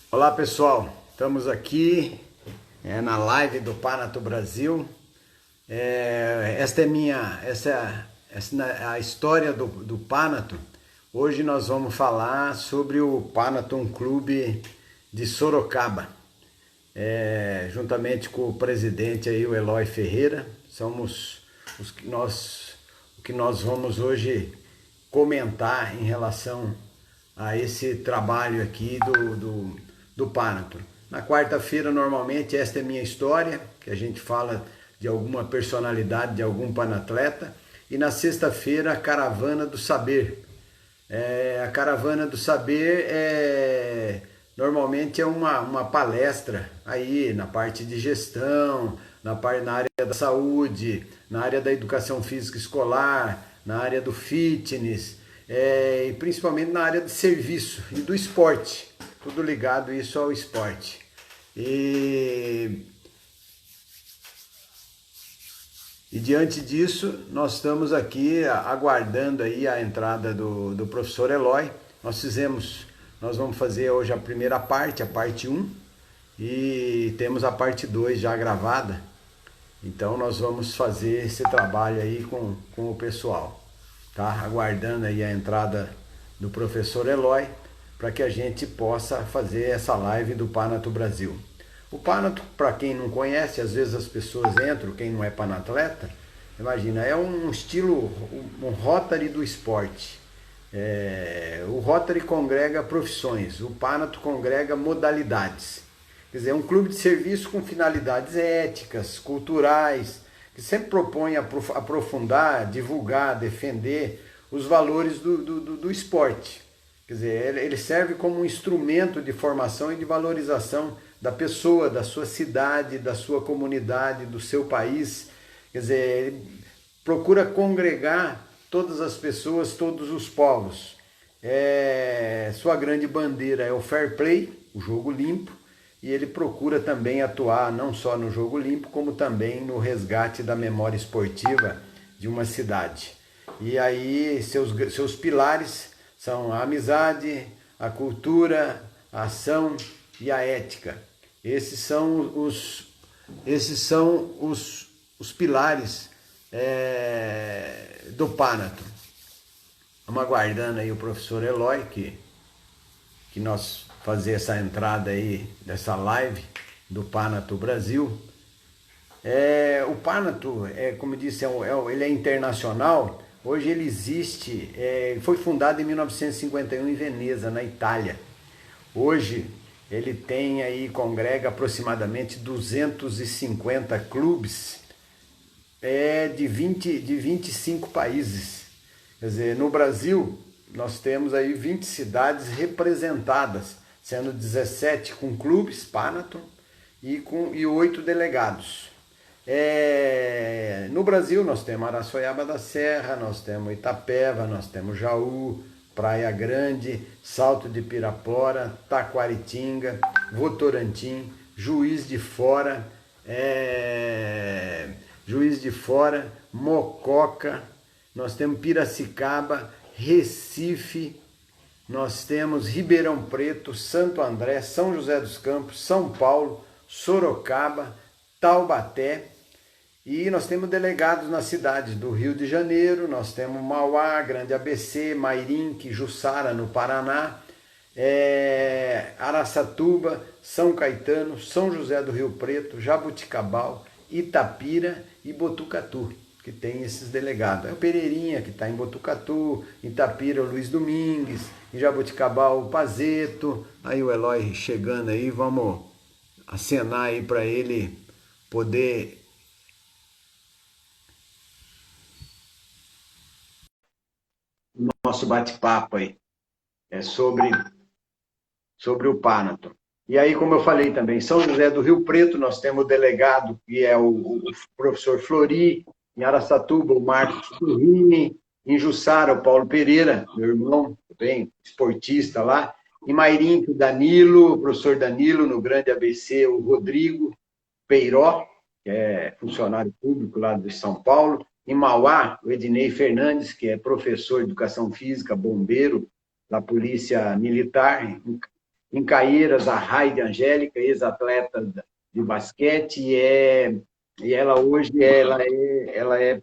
Olá pessoal, estamos aqui na live do Panato Brasil. Esta é a história do Panato. Hoje nós vamos falar sobre o Panaton Clube de Sorocaba, juntamente com o presidente aí, o Eloy Ferreira. Somos o que nós vamos hoje comentar em relação a esse trabalho aqui do Panaton. Na quarta-feira, normalmente, esta é minha história, que a gente fala de alguma personalidade, de algum panatleta. E na sexta-feira, a Caravana do Saber. A Caravana do Saber normalmente é uma palestra aí na parte de gestão, na área da saúde, na área da educação física escolar, na área do fitness, e principalmente na área de serviço e do esporte. Tudo ligado isso ao esporte. E diante disso, nós estamos aqui aguardando aí a entrada do professor Eloy. Nós vamos fazer hoje a primeira parte, a parte 1, e temos a parte 2 já gravada. Então nós vamos fazer esse trabalho aí com o pessoal, tá? Aguardando aí a entrada do professor Eloy, para que a gente possa fazer essa live do Panato Brasil. O Panato, para quem não conhece, às vezes as pessoas entram, quem não é panatleta, imagina, é um estilo, um Rotary do esporte. O Rotary congrega profissões, o Panato congrega modalidades. Quer dizer, é um clube de serviço com finalidades éticas, culturais, que sempre propõe aprofundar, divulgar, defender os valores do esporte. Quer dizer, ele serve como um instrumento de formação e de valorização da pessoa, da sua cidade, da sua comunidade, do seu país. Quer dizer, ele procura congregar todas as pessoas, todos os povos. Sua grande bandeira é o fair play, o jogo limpo, e ele procura também atuar não só no jogo limpo, como também no resgate da memória esportiva de uma cidade. E aí seus pilares são a amizade, a cultura, a ação e a ética. Esses são os pilares do Panaton. Vamos aguardando aí o professor Eloy, que nós fazer essa entrada aí dessa live do Panato Brasil. O Panato, como eu disse, ele é internacional. Hoje ele existe, foi fundado em 1951 em Veneza, na Itália. Hoje ele tem aí, congrega aproximadamente 250 clubes de 25 países. Quer dizer, no Brasil nós temos aí 20 cidades representadas, sendo 17 com clubes Panaton e 8 delegados. No Brasil nós temos Araçoiaba da Serra, nós temos Itapeva, nós temos Jaú, Praia Grande, Salto de Pirapora, Taquaritinga, Votorantim, Juiz de Fora, Mococa, nós temos Piracicaba, Recife, nós temos Ribeirão Preto, Santo André, São José dos Campos, São Paulo, Sorocaba, Taubaté. E nós temos delegados nas cidades do Rio de Janeiro, nós temos Mauá, Grande ABC, Mairinque, Jussara, no Paraná, Araçatuba, São Caetano, São José do Rio Preto, Jabuticabal, Itapira e Botucatu, que tem esses delegados. É o Pereirinha, que está em Botucatu, Itapira, o Luiz Domingues, em Jabuticabal, o Pazeto. Aí o Eloy chegando aí, vamos acenar aí para ele poder nosso bate-papo aí sobre o Panaton. E aí, como eu falei também, São José do Rio Preto, nós temos o delegado, que é o professor Flori, em Araçatuba, o Marcos Turrini, em Jussara, o Paulo Pereira, meu irmão, bem esportista lá, em Mairinque, o Danilo, o professor Danilo, no Grande ABC, o Rodrigo Peiró, que é funcionário público lá de São Paulo, em Mauá, o Ednei Fernandes, que é professor de educação física, bombeiro da Polícia Militar, em Caieiras, a Raide Angélica, ex-atleta de basquete, e ela hoje ela é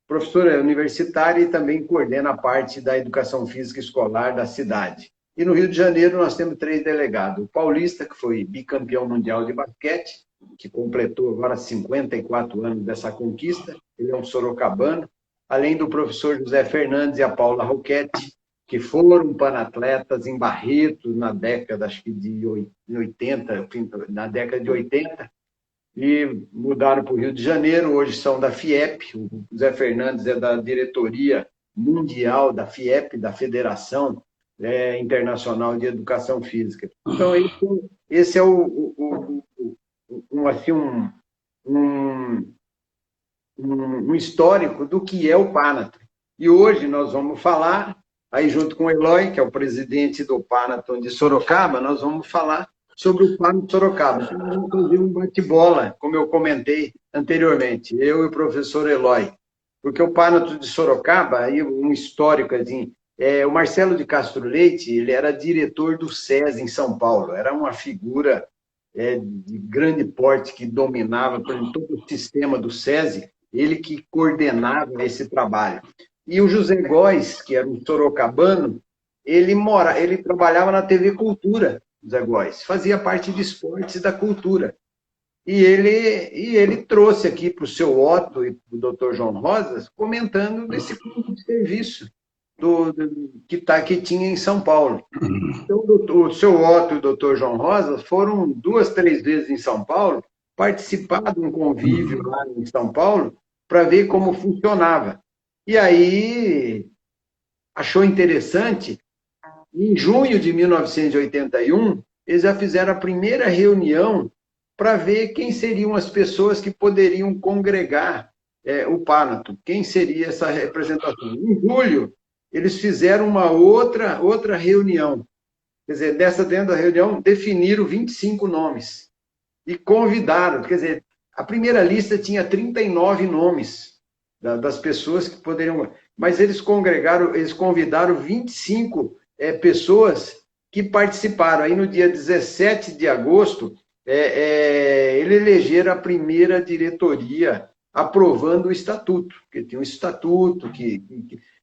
professora universitária e também coordena a parte da educação física escolar da cidade. E no Rio de Janeiro nós temos 3 delegados. O Paulista, que foi bicampeão mundial de basquete, que completou agora 54 anos dessa conquista, ele é um sorocabano, além do professor José Fernandes e a Paula Roquete, que foram panatletas em Barretos na década, acho que de 80, na década de 80, e mudaram para o Rio de Janeiro, hoje são da FIEP, o Zé Fernandes é da diretoria mundial da FIEP, da Federação Internacional de Educação Física. Então, esse é um histórico do que é o Panathon. E hoje nós vamos falar, aí junto com o Eloy, que é o presidente do Panathon de Sorocaba, nós vamos falar sobre o Panathon de Sorocaba. Então, nós vamos fazer um bate-bola, como eu comentei anteriormente, eu e o professor Eloy. Porque o Panathon de Sorocaba, aí um histórico assim, o Marcelo de Castro Leite, ele era diretor do SESI em São Paulo, era uma figura de grande porte que dominava por exemplo, todo o sistema do SESI, ele que coordenava esse trabalho. E o José Góes, que era um sorocabano, ele trabalhava na TV Cultura, José Góes, fazia parte de esportes da cultura. E ele trouxe aqui para o seu Otto e para o Dr. João Rosas, comentando desse clube de serviço que tinha em São Paulo. Então, o seu Otto e o Dr. João Rosas foram 2, 3 vezes em São Paulo, participar de um convívio lá em São Paulo, para ver como funcionava. E aí, achou interessante, em junho de 1981, eles já fizeram a primeira reunião para ver quem seriam as pessoas que poderiam congregar o Panathon, quem seria essa representação. Em julho, eles fizeram uma outra reunião. Quer dizer, dentro da reunião, definiram 25 nomes e convidaram, quer dizer, a primeira lista tinha 39 nomes das pessoas que poderiam, mas eles convidaram 25 pessoas que participaram. Aí no dia 17 de agosto, eles elegeram a primeira diretoria aprovando o estatuto, porque tem um estatuto que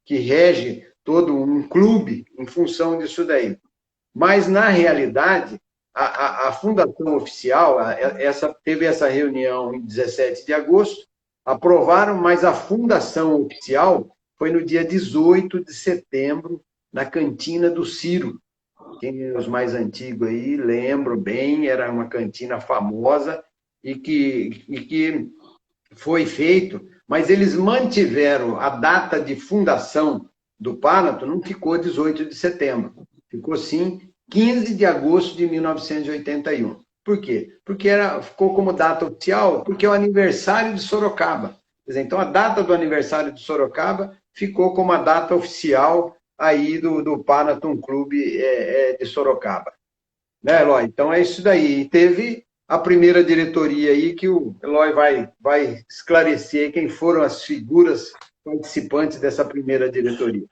rege todo um clube em função disso daí. Mas, na realidade, a fundação oficial, teve essa reunião em 17 de agosto, aprovaram, mas a fundação oficial foi no dia 18 de setembro, na cantina do Ciro. Quem é os mais antigos aí lembram bem, era uma cantina famosa e que foi feito, mas eles mantiveram a data de fundação do Panathon, não ficou 18 de setembro, ficou sim 15 de agosto de 1981. Por quê? Porque ficou como data oficial, porque é o aniversário de Sorocaba. Quer dizer, então, a data do aniversário de Sorocaba ficou como a data oficial aí do Panathon Clube de Sorocaba. Né, Eloy? Então, é isso daí. E teve a primeira diretoria aí, que o Eloy vai esclarecer quem foram as figuras participantes dessa primeira diretoria.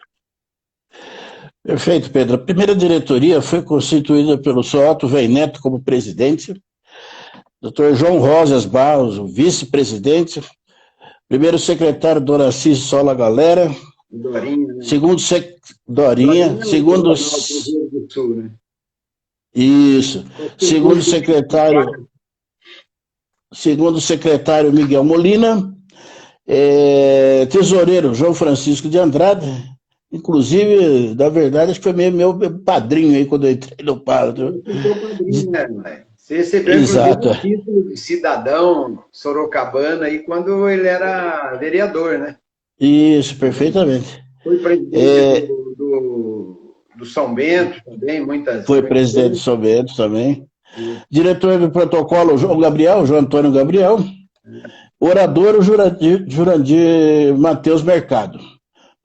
Perfeito, Pedro. A primeira diretoria foi constituída pelo Sr. Otto Weineto como presidente, Dr. João Rosas Barros, o vice-presidente, primeiro secretário Doraci Sola Galera, Dorinha, né? Dorinha, segundo... Sul, né? Isso. Segundo secretário Miguel Molina, tesoureiro João Francisco de Andrade, inclusive, na verdade, acho que foi meu padrinho aí quando eu entrei no Panathon. Você recebeu o título de cidadão sorocabano aí quando ele era vereador, né? Isso, perfeitamente. Foi presidente do São Bento também, Foi presidente do São Bento também. Diretor do protocolo, João Antônio Gabriel. Orador, o Jurandir Matheus Mercado.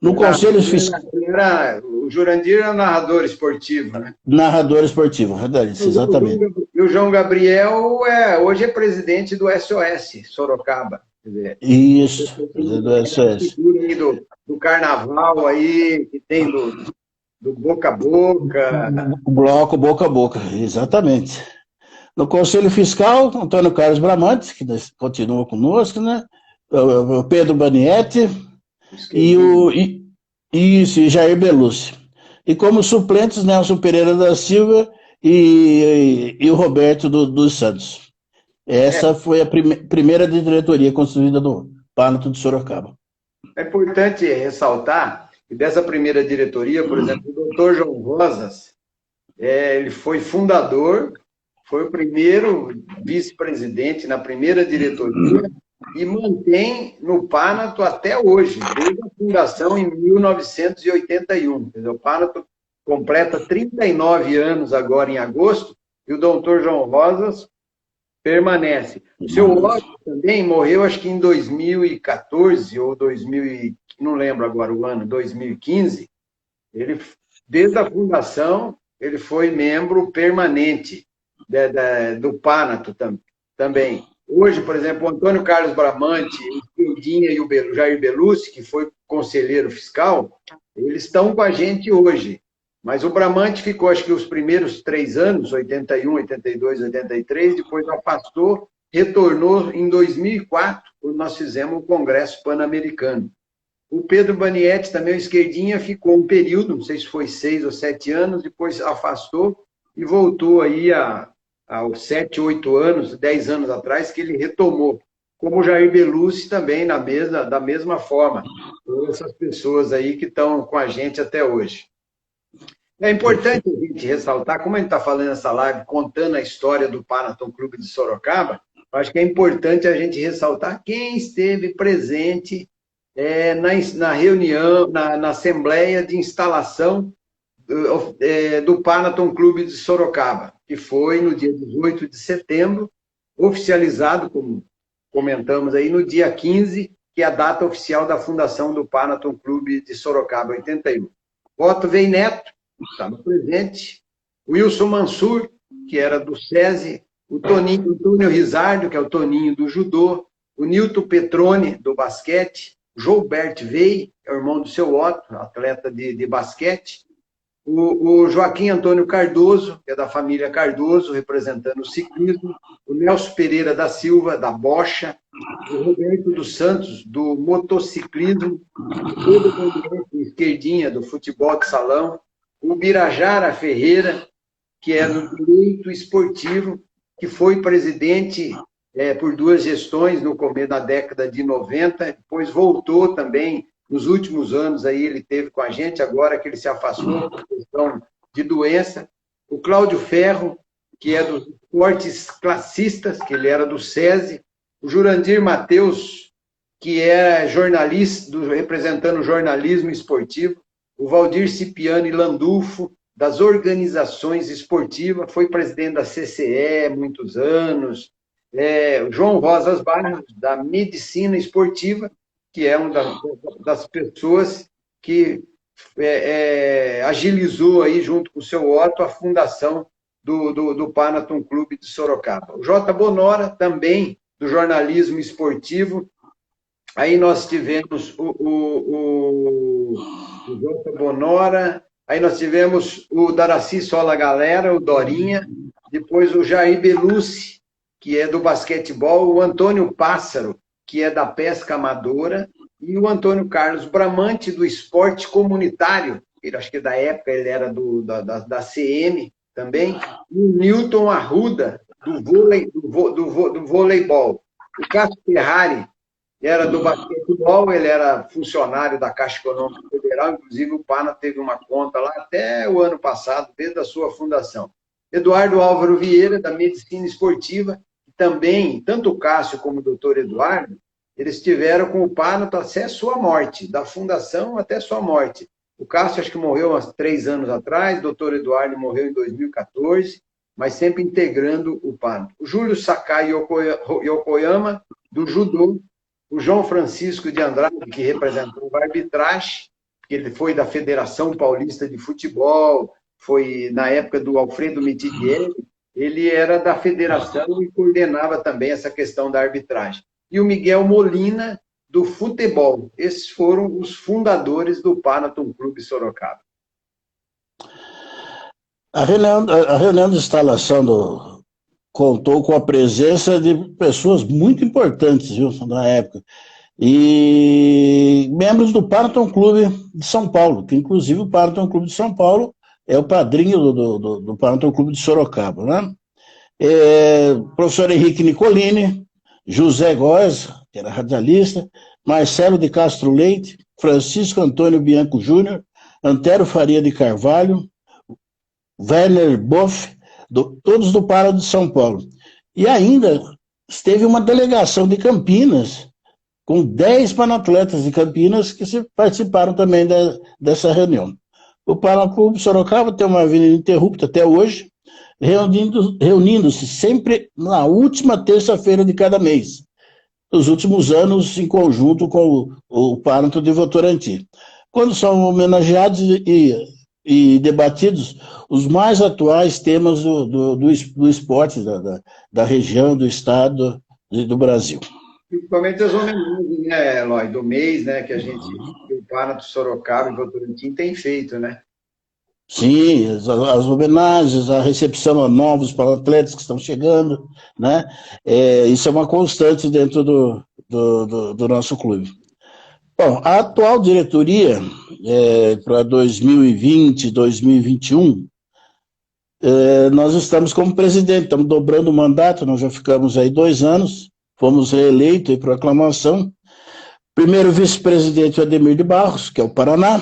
No Conselho Fiscal. O Jurandir era narrador esportivo, né? Narrador esportivo, verdade, exatamente. E o João Gabriel hoje é presidente do SOS Sorocaba. Quer dizer, isso, do SOS. Do carnaval aí, que tem do boca a boca. O bloco boca a boca, exatamente. No Conselho Fiscal, Antônio Carlos Bramante, que continua conosco, né? O Pedro Banietti e Esquerdinho. e Jair Belucci. E como suplentes, Nelson Pereira da Silva e o Roberto dos Santos. É, Essa foi a primeira diretoria construída do Panato de Sorocaba. é importante ressaltar que dessa primeira diretoria, por exemplo, o doutor João Rosas, ele foi fundador, foi o primeiro vice-presidente na primeira diretoria e mantém no Panato até hoje, desde a fundação em 1981. Quer dizer, o Panato completa 39 anos agora em agosto e o doutor João Rosas permanece. O seu Otto também morreu, acho que em 2014 ou 2000, não lembro agora o ano, 2015. Ele, desde a fundação, ele foi membro permanente do Panato também. Hoje, por exemplo, o Antônio Carlos Bramante, o Pindinha e o Jair Belucci, que foi conselheiro fiscal, eles estão com a gente hoje. Mas o Bramante ficou, acho que os primeiros 3 anos, 81, 82, 83, depois afastou, retornou em 2004, quando nós fizemos o Congresso Pan-Americano. O Pedro Banietti, também o esquerdinha, ficou um período, não sei se foi 6 ou 7 anos, depois afastou e voltou aí aos 7, 8 anos, 10 anos atrás, que ele retomou. Como o Jair Belucci também, da mesma forma. Todas essas pessoas aí que estão com a gente até hoje. É importante a gente ressaltar, como a gente está falando nessa live, contando a história do Panathon Clube de Sorocaba, acho que é importante a gente ressaltar quem esteve presente na reunião, na assembleia de instalação do Panathon Clube de Sorocaba, que foi no dia 18 de setembro, oficializado, como comentamos aí, no dia 15, que é a data oficial da fundação do Panathon Clube de Sorocaba, 81. Otto Veineto estava presente, Wilson Mansur, que era do SESI, o Antônio Rizardo, que é o Toninho do judô, o Nilton Petrone, do basquete, Joubert Vei, é o irmão do seu Otto, atleta de basquete, o Joaquim Antônio Cardoso, que é da família Cardoso, representando o ciclismo, o Nelson Pereira da Silva, da bocha, o Roberto dos Santos, do motociclismo, o Pedro Bandeira, esquerdinha, do futebol de salão, o Birajara Ferreira, que é do direito esportivo, que foi presidente por 2 gestões no começo da década de 90, depois voltou também, nos últimos anos aí ele teve com a gente, agora que ele se afastou por questão de doença, o Cláudio Ferro, que é dos esportes classistas, que ele era do SESI, o Jurandir Matheus, que é jornalista, representando o jornalismo esportivo, o Valdir Cipiani Landulfo, das organizações esportivas, foi presidente da CCE muitos anos, o João Rosas Barros, da medicina esportiva, que é uma das pessoas que agilizou aí, junto com o seu Otto, a fundação do Panathon Clube de Sorocaba. O J. Bonora, também do jornalismo esportivo. Aí nós tivemos o J. Bonora, aí nós tivemos o Daraci Sola Galera, o Dorinha, depois o Jair Belucci, que é do basquetebol, o Antônio Pássaro, que é da pesca amadora, e o Antônio Carlos Bramante, do esporte comunitário, ele, acho que da época ele era da CM também, e o Newton Arruda, do voleibol. O Cássio Ferrari era do basquetebol, ele era funcionário da Caixa Econômica Federal, inclusive o PANA teve uma conta lá até o ano passado, desde a sua fundação. Eduardo Álvaro Vieira, da medicina esportiva, também, tanto o Cássio como o doutor Eduardo, eles estiveram com o Panathon até sua morte, da fundação até sua morte. O Cássio acho que morreu há 3 anos atrás, o doutor Eduardo morreu em 2014, mas sempre integrando o Panathon. O Júlio Sakai Yokoyama, do judô, o João Francisco de Andrade, que representou a arbitragem, que ele foi da Federação Paulista de Futebol, foi na época do Alfredo Mitidieri, ele era da federação e coordenava também essa questão da arbitragem. E o Miguel Molina, do futebol. Esses foram os fundadores do Panathon Clube Sorocaba. A reunião de instalação contou com a presença de pessoas muito importantes, viu, na época. E membros do Paraton Clube de São Paulo, que inclusive o Paraton Clube de São Paulo é o padrinho do Paraton Clube de Sorocaba, né? Professor Henrique Nicolini, José Góes, que era radialista, Marcelo de Castro Leite, Francisco Antônio Bianco Júnior, Antero Faria de Carvalho, Werner Boff, todos do Paraton de São Paulo. E ainda teve uma delegação de Campinas, com 10 panatletas de Campinas que participaram também dessa reunião. O Paraton Clube Sorocaba tem uma vida ininterrupta até hoje, reunindo-se sempre na última terça-feira de cada mês, nos últimos anos em conjunto com o Paraton de Votorantim, quando são homenageados e debatidos os mais atuais temas do esporte da região, do estado e do Brasil. Principalmente as homenagens, né, Eloy, do mês, né, que o Paraton Sorocaba e Votorantim tem feito, né? Sim, as homenagens, a recepção a novos atletas que estão chegando, né? Isso é uma constante dentro do nosso clube. Bom, a atual diretoria, para 2020, 2021, nós estamos como presidente, estamos dobrando o mandato, nós já ficamos aí 2 anos, fomos reeleitos por aclamação. Primeiro vice-presidente, o Ademir de Barros, que é o Paraná.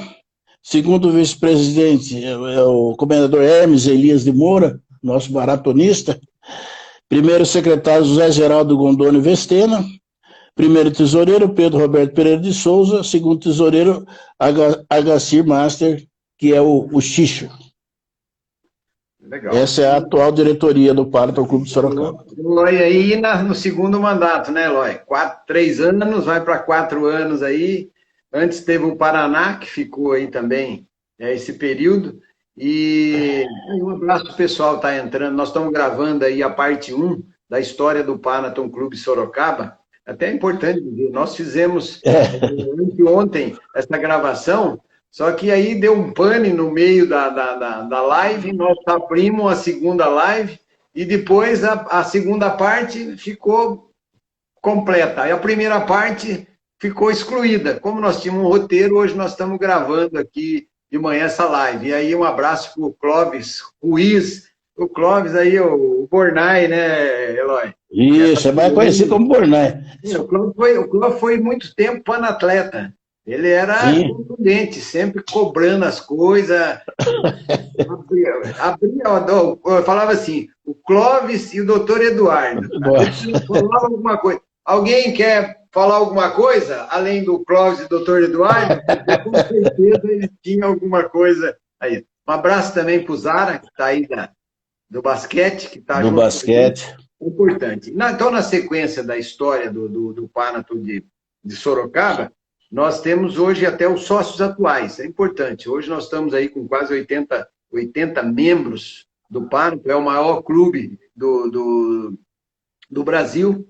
Segundo vice-presidente é o comendador Hermes Elias de Moura, nosso maratonista. Primeiro secretário, José Geraldo Gondoni Vestena. Primeiro tesoureiro, Pedro Roberto Pereira de Souza. Segundo tesoureiro, Agacir Master, que é o Xixo. Legal. Essa é a atual diretoria do Paraton Clube de Sorocaba. Eloy aí no segundo mandato, né, Eloy? 3 anos, vai para 4 anos aí. Antes teve o Paraná, que ficou aí também esse período. E um abraço para o pessoal que está entrando. Nós estamos gravando aí a parte 1 da história do Paraton Clube Sorocaba. Até é importante dizer, nós fizemos ontem essa gravação, só que aí deu um pane no meio da live, nós abrimos a segunda live e depois a segunda parte ficou completa. Aí a primeira parte ficou excluída. Como nós tínhamos um roteiro, hoje nós estamos gravando aqui de manhã essa live. E aí um abraço para o Clóvis Ruiz, o Clóvis aí, o Bornai, né, Eloy? Isso, é mais conhecido como Bornai. O Clóvis foi muito tempo panatleta. Ele era contundente, sempre cobrando as coisas. Eu falava assim, o Clóvis e o doutor Eduardo. Falava alguma coisa. Alguém quer falar alguma coisa, além do Clóvis e do Dr. Eduardo? Com certeza eles tinham alguma coisa aí. Um abraço também para o Zara, que está aí do basquete. Que tá do basquete. Importante. Então, na sequência da história do Paraton de Sorocaba, nós temos hoje até os sócios atuais. É importante. Hoje nós estamos aí com quase 80 membros do Paraton. É o maior clube do Brasil,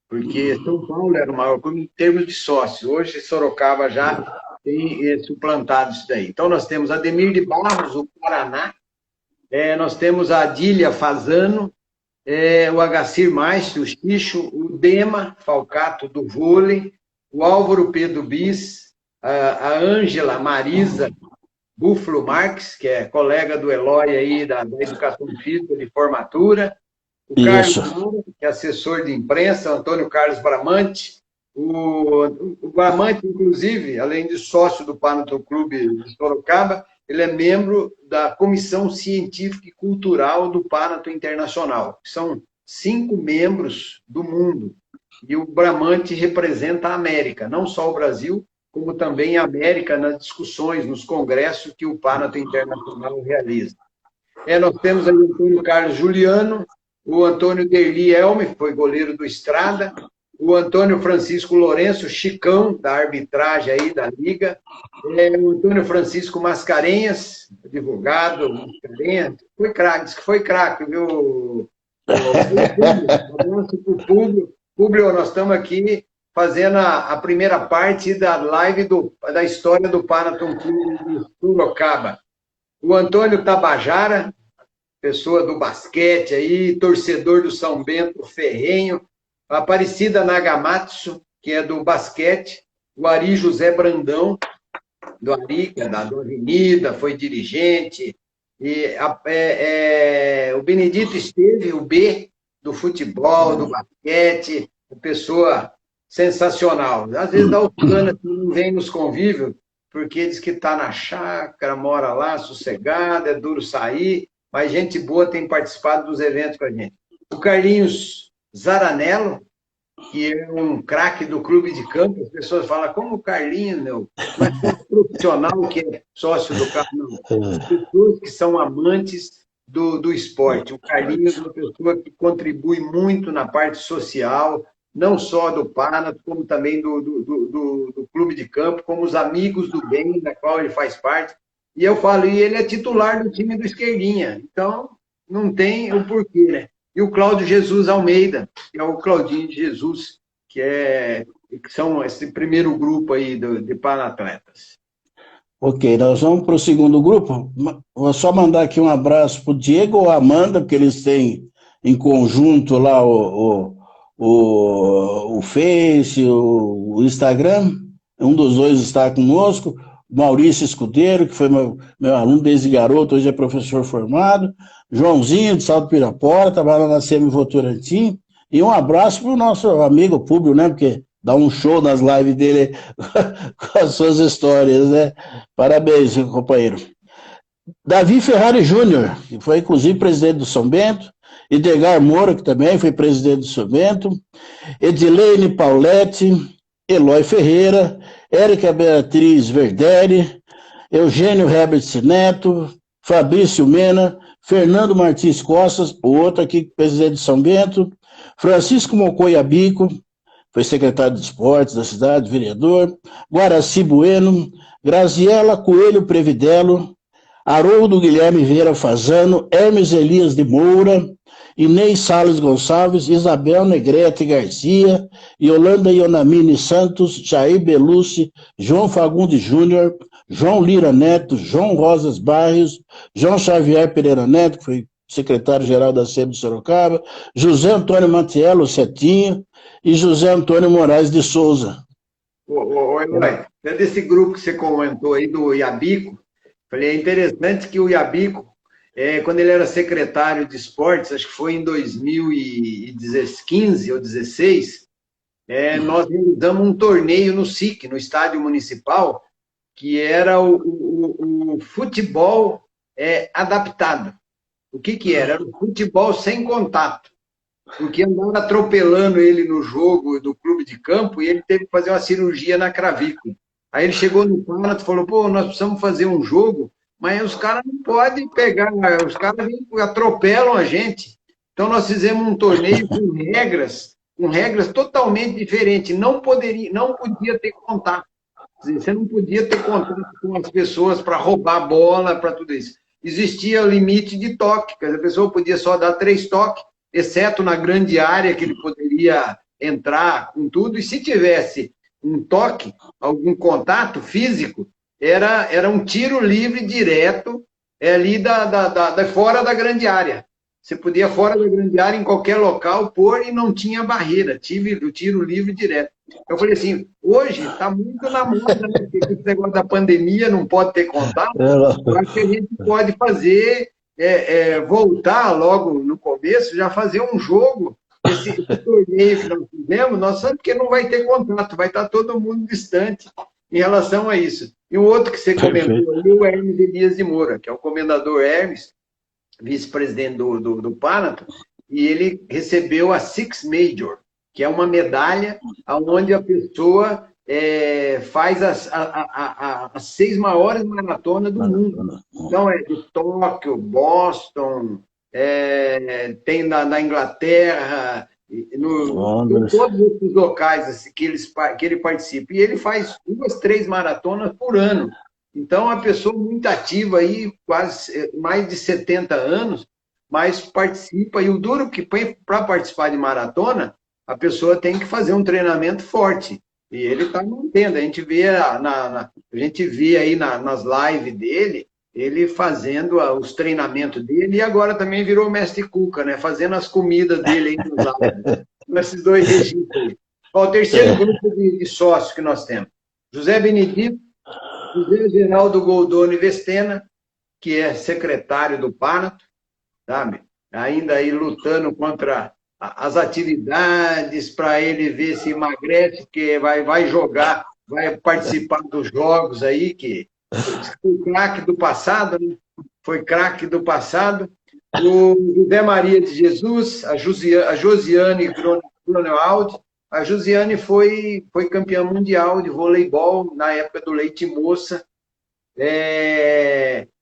porque São Paulo era o maior clube em termos de sócios. Hoje, Sorocaba já tem suplantado isso daí. Então, nós temos Ademir de Barros, o Paraná, nós temos a Adília Fazano, o Agacir Maestro, o Xixo, o Dema Falcato, do vôlei, o Álvaro Pedro Bis, a Ângela Marisa Búfalo Marques, que é colega do Eloy aí da Educação Física de formatura, o Carlos Moura, que é assessor de imprensa, o Antônio Carlos Bramante, o Bramante, inclusive, além de sócio do Paraton Clube de Sorocaba, ele é membro da Comissão Científica e Cultural do Paraton Internacional, que são 5 membros do mundo. E o Bramante representa a América, não só o Brasil, como também a América nas discussões, nos congressos que o Paraton Internacional realiza. Nós temos aí o Antônio Carlos Juliano, o Antônio Derli Elme, que foi goleiro do Estrada, o Antônio Francisco Lourenço, Chicão, da arbitragem aí da Liga, o Antônio Francisco Mascarenhas, advogado, Mascarenhas, foi craque, viu? Abraço para o Públio. Públio, nós estamos aqui fazendo a primeira parte da live da história do Paraton Clube de Sorocaba. o Antônio Tabajara, pessoa do basquete aí, torcedor do São Bento ferrenho, a Aparecida Nagamatsu, que é do basquete, o Ari José Brandão, do Ari, que é da Avenida, foi dirigente, e o Benedito Esteve, o B, do futebol, do basquete, uma pessoa sensacional. Às vezes dá o cano que não vem nos convívios, porque diz que está na chácara, mora lá, sossegado, é duro sair, mas gente boa tem participado dos eventos com a gente. O Carlinhos Zaranello, que é um craque do clube de campo, as pessoas falam, como o Carlinhos, meu, não é só profissional que é sócio do carro, não. As pessoas que são amantes do esporte. O Carlinhos é uma pessoa que contribui muito na parte social, não só do Panato, como também do clube de campo, como os amigos do bem, da qual ele faz parte. E eu falo, e ele é titular do time do Esquerdinha. Então, não tem o porquê, né? E o Cláudio Jesus Almeida, que é o Claudinho de Jesus, que são esse primeiro grupo aí de Panatletas. Ok, nós vamos para o segundo grupo. Vou só mandar aqui um abraço para o Diego ou a Amanda, porque eles têm em conjunto lá o Face, o Instagram. Um dos dois está conosco. Maurício Escudeiro, que foi meu aluno desde garoto, hoje é professor formado. Joãozinho, de Salto Pirapora, trabalha na Semi Votorantim. E um abraço para o nosso amigo Públio, né? Porque dá um show nas lives dele com as suas histórias, né? Parabéns, companheiro. Davi Ferrari Júnior, que foi inclusive presidente do São Bento. Edgar Moura, que também foi presidente do São Bento. Edilene Pauletti, Eloy Ferreira, Érica Beatriz Verderi, Eugênio Herbert Neto, Fabrício Mena, Fernando Martins Costas, o outro aqui, presidente de São Bento, Francisco Mocoia Bico, foi secretário de esportes da cidade, vereador, Guaraci Bueno, Graziela Coelho Previdelo, Haroldo Guilherme Vieira Fazano, Hermes Elias de Moura, Inês Salles Gonçalves, Isabel Negrete Garcia, Yolanda Ionamini Santos, Jair Belucci, João Fagundes Júnior, João Lira Neto, João Rosas Barrios, João Xavier Pereira Neto, que foi secretário-geral da SEB de Sorocaba, José Antônio Mantiello Cetinho e José Antônio Moraes de Souza. Eloy, desse grupo que você comentou aí do Iabico, falei, é interessante que o Iabico, quando ele era secretário de esportes, acho que foi em 2015 ou 2016, nós realizamos um torneio no SIC, no Estádio Municipal, que era o futebol adaptado. O que era? Era o futebol sem contato. Porque andaram atropelando ele no jogo do clube de campo e ele teve que fazer uma cirurgia na clavícula. Aí ele chegou no Panato e falou, pô, nós precisamos fazer um jogo, mas os caras não podem pegar, os caras atropelam a gente. Então nós fizemos um torneio com regras totalmente diferentes. Não podia ter contato. Você não podia ter contato com as pessoas para roubar a bola, para tudo isso. Existia o limite de toque, a pessoa podia só dar 3 toques, exceto na grande área que ele poderia entrar com tudo, e se tivesse um toque, algum contato físico, era um tiro livre direto ali fora da grande área. Você podia, fora da grande área, em qualquer local, pôr e não tinha barreira, tive o tiro livre direto. Eu falei assim, hoje está muito na moda, né? Porque esse negócio da pandemia não pode ter contato, eu acho que a gente pode fazer, voltar logo no começo, já fazer um jogo, esse torneio que nós fizemos, nós sabemos que não vai ter contato, vai estar todo mundo distante em relação a isso. E o outro que você comentou ali, o Hermes Elias de Moura, que é o comendador Hermes, vice-presidente do Panato, e ele recebeu a Six Major, que é uma medalha onde a pessoa faz as 6 maiores maratonas do mundo. Então, de Tóquio, Boston, tem na Inglaterra, em todos esses locais assim, que ele participa. E ele faz 2, 3 maratonas por ano. Então, a pessoa muito ativa aí, quase mais de 70 anos, mas participa. E o duro que para participar de maratona, a pessoa tem que fazer um treinamento forte. E ele está mantendo. A gente vê, aí nas lives dele, ele fazendo os treinamentos dele, e agora também virou mestre Cuca, né? Fazendo as comidas dele aí nos áudios, nesses dois registros aí. Ó, o terceiro grupo de sócios que nós temos. José Benedito, José Geraldo Goldoni Vestena, que é secretário do Panato, sabe? Ainda aí lutando contra as atividades para ele ver se emagrece, porque vai jogar, vai participar dos jogos aí, que foi craque do passado, né? Foi craque do passado. O José Maria de Jesus, a Josiane Gronewald. A Josiane foi campeã mundial de voleibol na época do Leite Moça.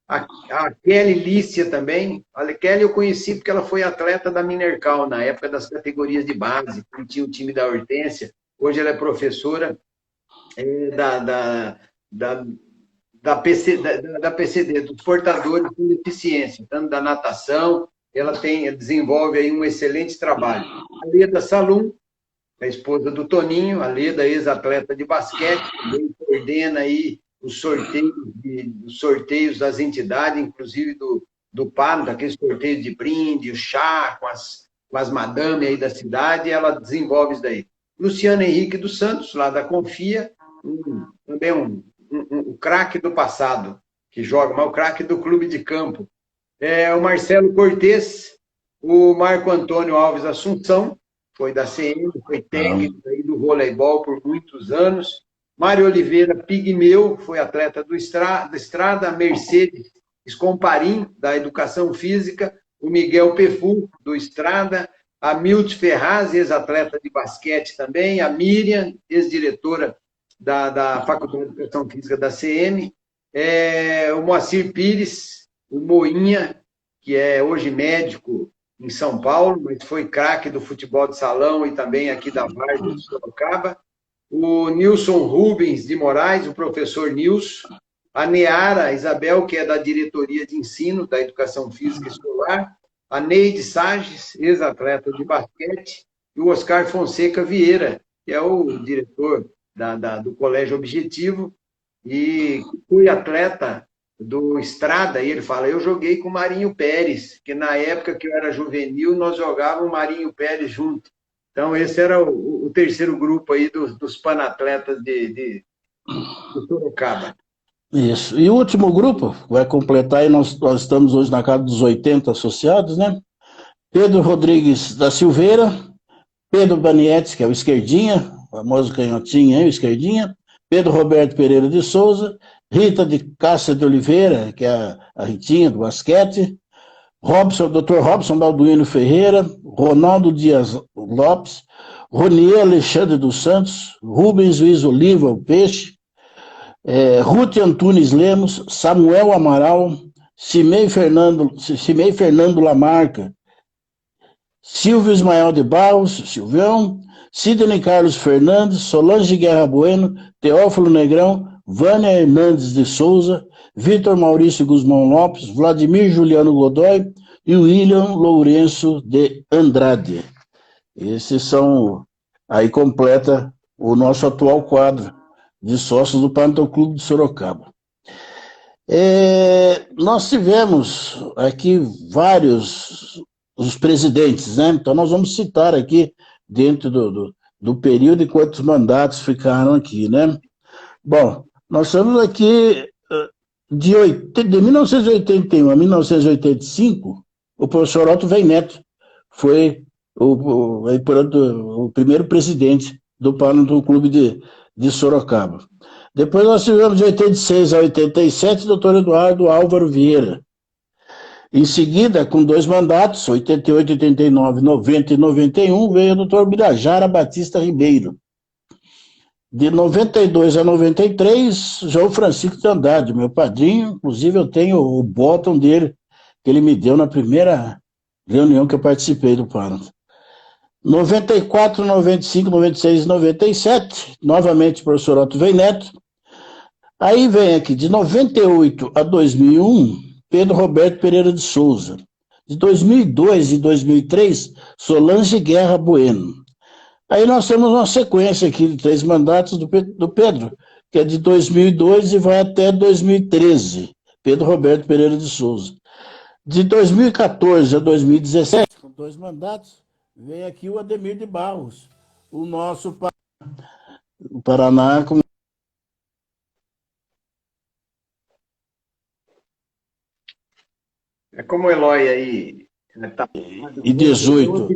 A Kelly Lícia também. A Kelly eu conheci porque ela foi atleta da Minercal na época das categorias de base, que tinha o time da Hortência. Hoje ela é professora da PCD, dos portadores com deficiência, tanto da natação, ela desenvolve aí um excelente trabalho. A Leda Salum, a esposa do Toninho, a Leda, ex-atleta de basquete, também coordena aí os sorteios das entidades, inclusive do PAN, daqueles sorteios de brinde, o chá com as madames aí da cidade, ela desenvolve isso daí. Luciano Henrique dos Santos, lá da Confia, também um craque do passado, que joga, mas o craque do clube de campo. O Marcelo Cortes, o Marco Antônio Alves Assunção, foi da CM, foi técnico aí do voleibol por muitos anos. Mário Oliveira Pigmeu, foi atleta do Estrada, Mercedes Escomparim, da Educação Física, o Miguel Pefu, do Estrada, a Milt Ferraz, ex-atleta de basquete também, a Miriam, ex-diretora da Faculdade de Educação Física da CM, o Moacir Pires, o Moinha, que é hoje médico em São Paulo, mas foi craque do futebol de salão e também aqui da Várzea de Sorocaba, o Nilson Rubens de Moraes, o professor Nilson, a Neara Isabel, que é da diretoria de ensino da Educação Física Escolar, a Neide Sages, ex-atleta de basquete, e o Oscar Fonseca Vieira, que é o diretor do Colégio Objetivo, e fui atleta do Estrada, e ele fala, eu joguei com o Marinho Pérez, que na época que eu era juvenil, nós jogávamos o Marinho Pérez junto. Então, esse era o terceiro grupo aí dos panatletas de Sorocaba. Isso. E o último grupo, vai completar, e nós estamos hoje na casa dos 80 associados, né? Pedro Rodrigues da Silveira, Pedro Banietes, que é o esquerdinha, o famoso canhotinho aí, o esquerdinha, Pedro Roberto Pereira de Souza, Rita de Cássia de Oliveira, que é a Ritinha do basquete, Dr. Robson Balduino Ferreira, Ronaldo Dias Lopes, Ronier Alexandre dos Santos, Rubens Luiz Oliva, o Peixe, Ruth Antunes Lemos, Samuel Amaral, Cimei Fernando Lamarca, Silvio Ismael de Barros, Silvião, Sidney Carlos Fernandes, Solange Guerra Bueno, Teófilo Negrão, Vânia Hernandes de Souza, Vitor Maurício Guzmão Lopes, Vladimir Juliano Godoy e William Lourenço de Andrade. Esses são, aí completa o nosso atual quadro de sócios do Panathinaiko Clube de Sorocaba. Nós tivemos aqui vários os presidentes, né? Então nós vamos citar aqui dentro do período e quantos mandatos ficaram aqui, né? Bom, nós estamos aqui de 1981 a 1985, o professor Otto Weineto foi o primeiro presidente do Panathinaiko Clube de Sorocaba. Depois nós tivemos de 86 a 87 o doutor Eduardo Álvaro Vieira. Em seguida, com 2 mandatos, 88, 89, 90 e 91, veio o doutor Birajara Batista Ribeiro. De 92 a 93, João Francisco de Andrade, meu padrinho, inclusive eu tenho o botão dele, que ele me deu na primeira reunião que eu participei do Panathinaiko. 94, 95, 96 e 97, novamente o professor Otto Weineto. Aí vem aqui, de 98 a 2001, Pedro Roberto Pereira de Souza. De 2002 e 2003, Solange Guerra Bueno. Aí nós temos uma sequência aqui de 3 mandatos do Pedro, que é de 2002 e vai até 2013, Pedro Roberto Pereira de Souza. De 2014 a 2017, com 2 mandatos, vem aqui o Ademir de Barros, o nosso o Paraná. É como o Eloy aí. Tá, E 18.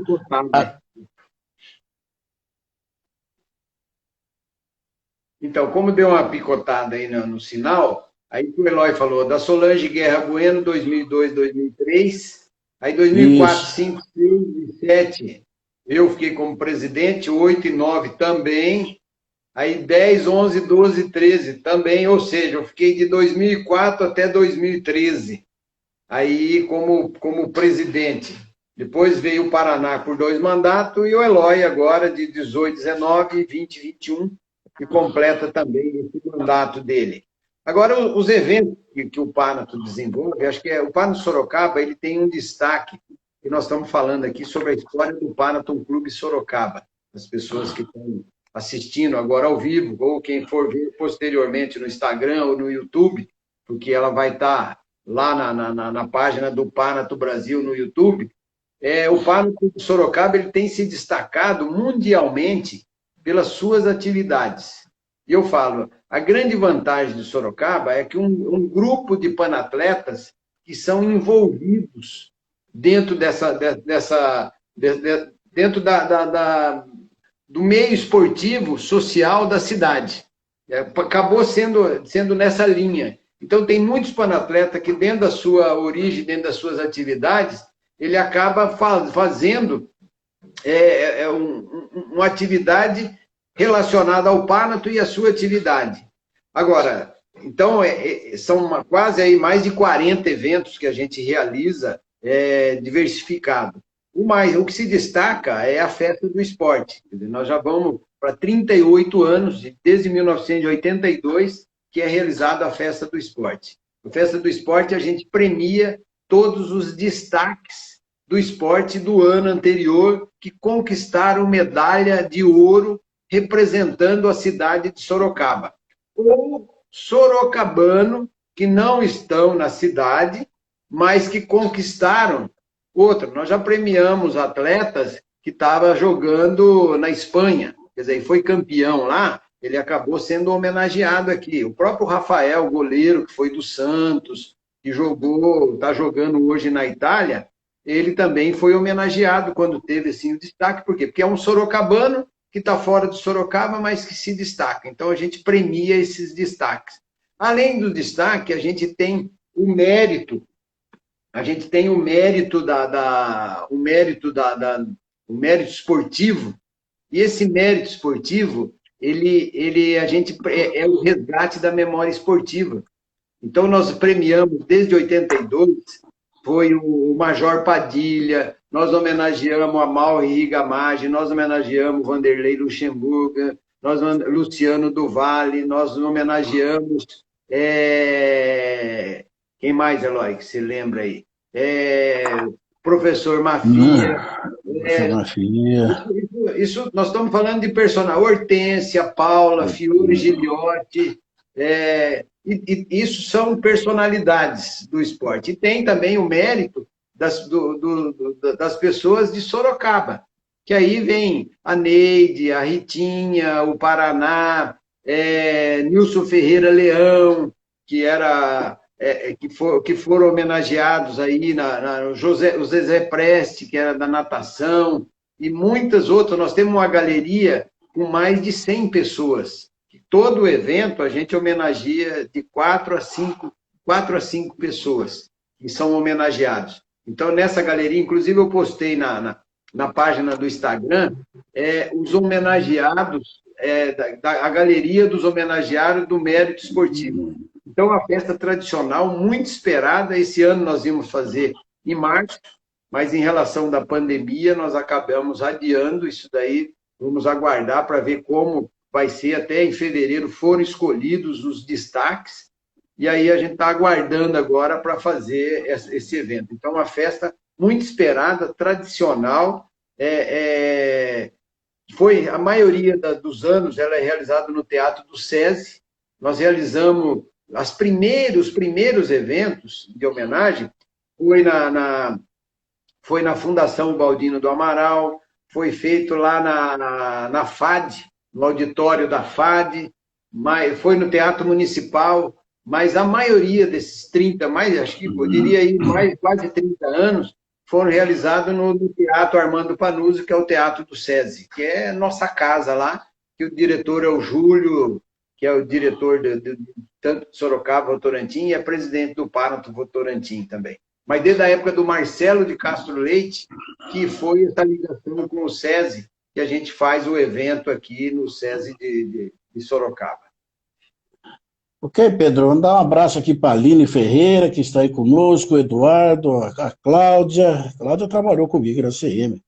Então, como deu uma picotada aí no sinal, aí o Eloy falou da Solange Guerra Bueno, 2002, 2003, aí 2004, Isso. 5, 6 e 7, eu fiquei como presidente, 8 e 9 também, aí 10, 11, 12 e 13 também, ou seja, eu fiquei de 2004 até 2013, aí como presidente. Depois veio o Paraná por 2 mandatos e o Eloy agora de 18, 19, 20, 21, que completa também esse mandato dele. Agora, os eventos que o Panato desenvolve, acho que o Panato Sorocaba ele tem um destaque, e nós estamos falando aqui sobre a história do Panato Clube Sorocaba. As pessoas que estão assistindo agora ao vivo, ou quem for ver posteriormente no Instagram ou no YouTube, porque ela vai estar lá na página do Panato Brasil no YouTube. O Panato de Sorocaba ele tem se destacado mundialmente pelas suas atividades. E eu falo, a grande vantagem de Sorocaba é que um grupo de panatletas que são envolvidos dentro dentro do meio esportivo social da cidade. Acabou sendo nessa linha. Então, tem muitos panatletas que, dentro da sua origem, dentro das suas atividades, ele acaba fazendo uma atividade relacionada ao Panato e à sua atividade. Agora, então, são quase aí mais de 40 eventos que a gente realiza diversificado. O que se destaca é a festa do esporte. Nós já vamos para 38 anos, desde 1982, que é realizada a festa do esporte. A festa do esporte, a gente premia todos os destaques do esporte do ano anterior que conquistaram medalha de ouro representando a cidade de Sorocaba. Ou sorocabano que não estão na cidade, mas que conquistaram outra. Nós já premiamos atletas que estavam jogando na Espanha, quer dizer, foi campeão lá, ele acabou sendo homenageado aqui. O próprio Rafael, goleiro, que foi do Santos, que está jogando hoje na Itália, ele também foi homenageado quando teve assim, o destaque. Por quê? Porque é um sorocabano que está fora de Sorocaba, mas que se destaca. Então, a gente premia esses destaques. Além do destaque, a gente tem o mérito, o mérito esportivo, e esse mérito esportivo, a gente é o resgate da memória esportiva. Então, nós premiamos desde 82, foi o Major Padilha, nós homenageamos a Mauri Rigamage, nós homenageamos o Vanderlei Luxemburgo, Luciano do Vale, nós homenageamos... quem mais, Eloy, que se lembra aí? Professor Mafia. Isso, nós estamos falando de personagem. Hortência, Paula, Fiore Giliotti, isso são personalidades do esporte. E tem também o mérito das pessoas de Sorocaba, que aí vem a Neide, a Ritinha, o Paraná, Nilson Ferreira Leão, que foram homenageados aí, o Zezé Preste, que era da natação, e muitas outras. Nós temos uma galeria com mais de 100 pessoas. Todo evento a gente homenageia de 4 a 5 pessoas que são homenageados. Então, nessa galeria, inclusive eu postei na página do Instagram, os homenageados, a galeria dos homenageados do mérito esportivo. Então, a festa tradicional, muito esperada, esse ano nós íamos fazer em março, mas em relação da pandemia, nós acabamos adiando isso daí, vamos aguardar para ver como vai ser. Até em fevereiro foram escolhidos os destaques, e aí a gente está aguardando agora para fazer esse evento. Então, uma festa muito esperada, tradicional, foi a maioria dos anos, ela é realizada no Teatro do SESI. Nós realizamos os primeiros eventos de homenagem foi na Fundação Baldino do Amaral, foi feito lá na FAD, no auditório da FAD, foi no Teatro Municipal, mas a maioria desses 30, acho que eu diria aí, quase 30 anos, foram realizados no Teatro Armando Panuzzi, que é o Teatro do SESI, que é nossa casa lá, que o diretor é o Júlio, que é o diretor tanto de Sorocaba, Votorantim, e é presidente do Panato Votorantim também. Mas desde a época do Marcelo de Castro Leite, que foi essa ligação com o SESI, que a gente faz o evento aqui no SESI de Sorocaba. Ok, Pedro, vamos dar um abraço aqui para a Aline Ferreira, que está aí conosco, o Eduardo, a Cláudia. A Cláudia trabalhou comigo na CM.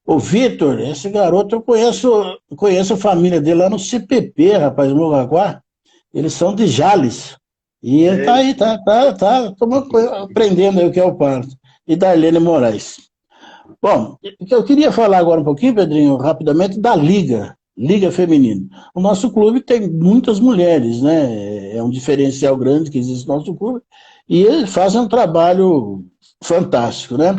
O Vitor, esse garoto, eu conheço a família dele lá no CPP, rapaz, no Mongaguá. Eles são de Jales. E ele tá aí, tá aprendendo aí o que é o parto. E Darlene Moraes. Bom, eu queria falar agora um pouquinho, Pedrinho, rapidamente, da Liga Feminina. O nosso clube tem muitas mulheres, né? É um diferencial grande que existe no nosso clube. E eles fazem um trabalho fantástico, né?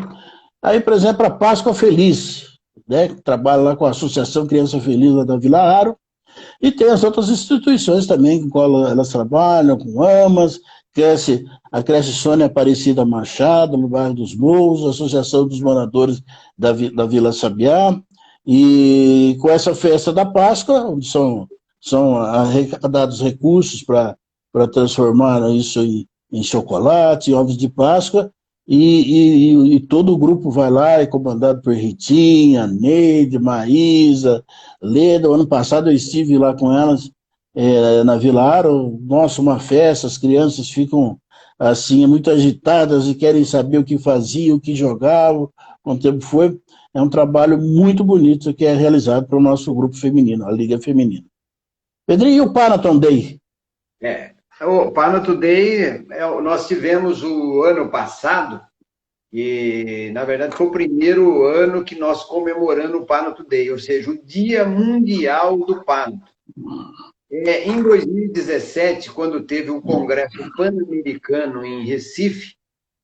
Aí, por exemplo, a Páscoa Feliz, né? Que trabalha lá com a Associação Criança Feliz lá da Vila Aro. E tem as outras instituições também com qual elas trabalham, com AMAS, a creche Sônia Aparecida Machado, no bairro dos Morros, a Associação dos Moradores da Vila Sabiá, e com essa festa da Páscoa, onde são arrecadados recursos para transformar isso em chocolate, ovos de Páscoa, e todo o grupo vai lá, é comandado por Ritinha, Neide, Maísa, Leda. O ano passado eu estive lá com elas na Vila Aro. Nossa, uma festa, as crianças ficam assim, muito agitadas e querem saber o que faziam, o que jogavam, quanto tempo foi. É um trabalho muito bonito que é realizado para o nosso grupo feminino, a Liga Feminina. Pedrinho, e o Panaton Day? O Panaton Day, nós tivemos o ano passado, e, na verdade, foi o primeiro ano que nós comemoramos o Panaton Day, ou seja, o Dia Mundial do Panato. Em 2017, quando teve o Congresso Pan-Americano em Recife,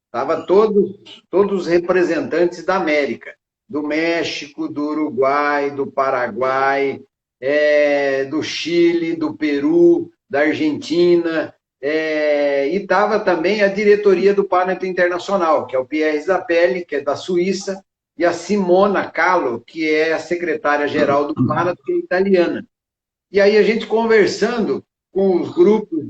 estavam todos os representantes da América, do México, do Uruguai, do Paraguai, do Chile, do Peru, da Argentina, e estava também a diretoria do Panato Internacional, que é o Pierre Zappelli, que é da Suíça, e a Simona Callo, que é a secretária-geral do Panato, que é italiana. E aí a gente conversando com os grupos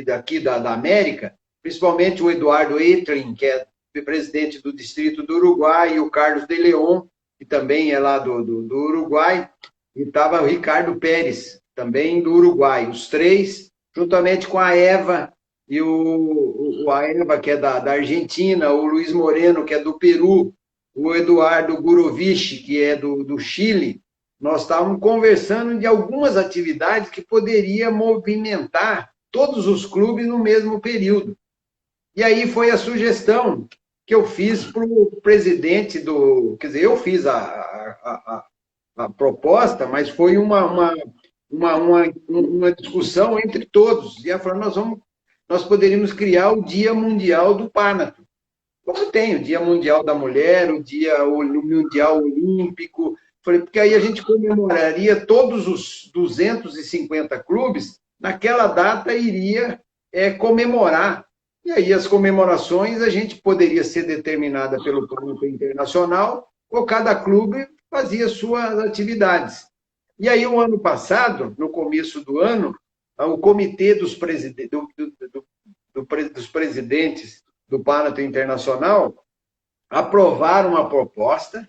daqui da América, principalmente o Eduardo Etrin, que é presidente do Distrito do Uruguai, e o Carlos de Leon, que também é lá do Uruguai, e estava o Ricardo Pérez, também do Uruguai, os três, juntamente com a Eva, e a Eva, que é da Argentina, o Luiz Moreno, que é do Peru, o Eduardo Gurovich, que é do Chile. Nós estávamos conversando de algumas atividades que poderia movimentar todos os clubes no mesmo período. E aí foi a sugestão que eu fiz para o presidente quer dizer, eu fiz a proposta, mas foi uma discussão entre todos. E ela falou, nós poderíamos criar o Dia Mundial do Panato. Como tem o Dia Mundial da Mulher, o Dia Mundial Olímpico. Falei, porque aí a gente comemoraria todos os 250 clubes, naquela data iria comemorar. E aí as comemorações a gente poderia ser determinada pelo Panato Internacional, ou cada clube fazia suas atividades. E aí, o ano passado, no começo do ano, o comitê dos presidentes do Panato Internacional aprovaram uma proposta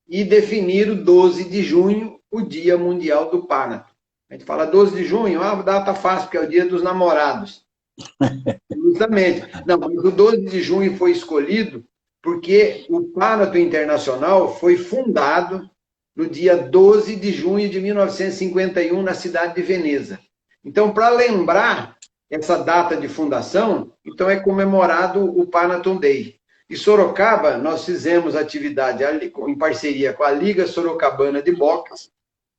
e definiram 12 de junho o Dia Mundial do Panato. A gente fala 12 de junho, data fácil, porque é o Dia dos Namorados. Justamente. Não, mas o 12 de junho foi escolhido porque o Panato Internacional foi fundado no dia 12 de junho de 1951, na cidade de Veneza. Então, para lembrar essa data de fundação, então é comemorado o Panaton Day. Em Sorocaba, nós fizemos atividade em parceria com a Liga Sorocabana de Boxe.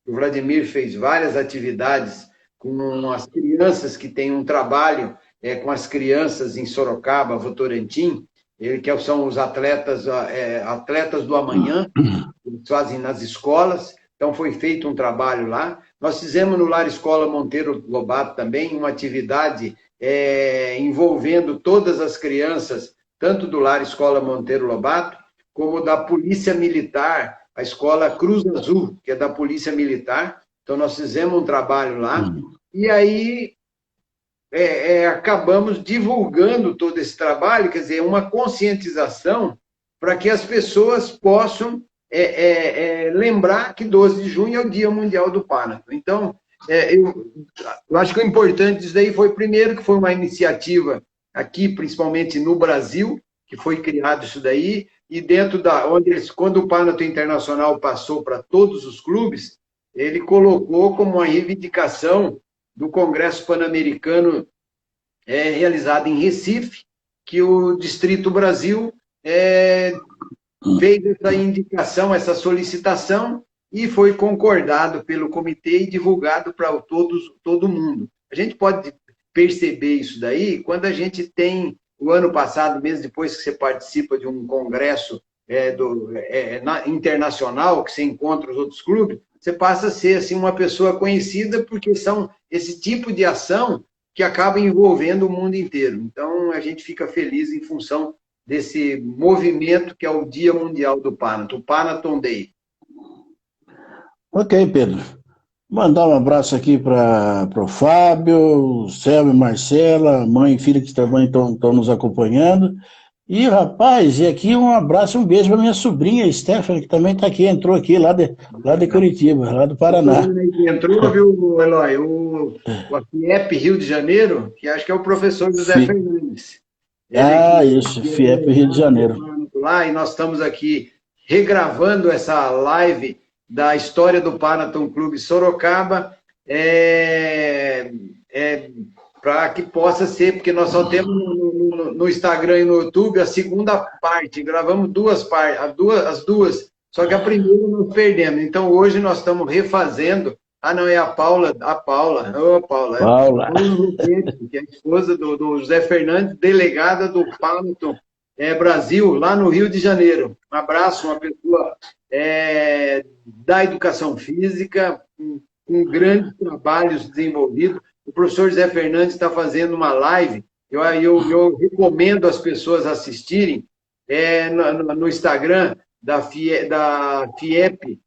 O Vladimir fez várias atividades com as crianças que têm um trabalho com as crianças em Sorocaba, Votorantim, que são os atletas do amanhã, eles fazem nas escolas. Então, foi feito um trabalho lá. Nós fizemos no Lar Escola Monteiro Lobato também uma atividade envolvendo todas as crianças, tanto do Lar Escola Monteiro Lobato, como da Polícia Militar, a Escola Cruz Azul, que é da Polícia Militar. Então, nós fizemos um trabalho lá. E aí, acabamos divulgando todo esse trabalho, quer dizer, uma conscientização para que as pessoas possam lembrar que 12 de junho é o Dia Mundial do Pânico. Então, eu acho que o importante disso daí foi, primeiro, que foi uma iniciativa aqui, principalmente no Brasil, que foi criado isso daí, e dentro quando o Pânico Internacional passou para todos os clubes, ele colocou como uma reivindicação do Congresso Pan-Americano realizado em Recife, que o Distrito Brasil fez essa indicação, essa solicitação, e foi concordado pelo comitê e divulgado para todo mundo. A gente pode perceber isso daí quando a gente tem, o ano passado, mesmo depois que você participa de um congresso internacional, que você encontra os outros clubes, você passa a ser assim, uma pessoa conhecida, porque são esse tipo de ação que acaba envolvendo o mundo inteiro. Então, a gente fica feliz em função desse movimento que é o Dia Mundial do Pânico, o Panathon Day. Ok, Pedro. Mandar um abraço aqui para o Fábio, Selma e Marcela, mãe e filha que também estão nos acompanhando. E, rapaz, e aqui um abraço, um beijo para minha sobrinha, Stephanie, que também está aqui, entrou aqui lá de Curitiba, lá do Paraná. Entrou, viu, Eloy, o FIEP Rio de Janeiro, que acho que é o professor José Fernandes. Isso, FIEP Rio de Janeiro. Lá, e nós estamos aqui regravando essa live da história do Panathon Clube Sorocaba, para que possa ser, porque nós só temos no Instagram e no YouTube a segunda parte, gravamos as duas, só que a primeira nós perdemos. Então, hoje nós estamos refazendo. Não, é a Paula. Paula. Que é a esposa do José Fernandes, delegada do Panathon Brasil, lá no Rio de Janeiro. Um abraço, uma pessoa da educação física, com grandes trabalhos desenvolvidos. O professor José Fernandes está fazendo uma live, eu recomendo as pessoas assistirem no Instagram da FIEP